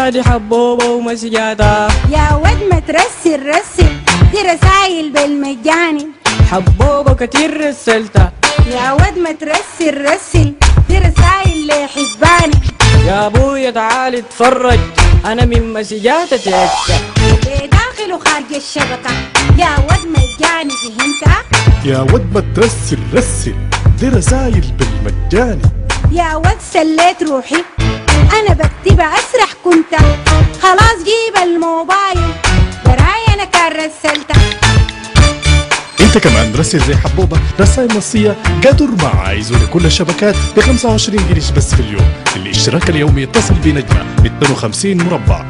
دي حبوبة ومسجاتها. يا ود ما ترسل رسل دي رسايل بالمجاني. حبوبة كتير رسلتها. يا ود ما ترسل رسل دي رسايل لحباني. يا ابويا تعال اتفرج انا من مسجاتها تكة. بداخل وخارج الشبكة يا ود مجاني فهمتها؟ يا ود ما ترسل رسل دي رسايل بالمجاني. يا ود سليت روحي انا بكتبها اسرح كنت. خلاص جيب الموبايل وراي انا كان رسلتها. انت كمان رسل زي حبوبة رسائل نصية قدر مع عايزه لكل الشبكات ب 25 قرش بس في اليوم. الاشتراك اليومي اتصل بنجمة ب 52 مربع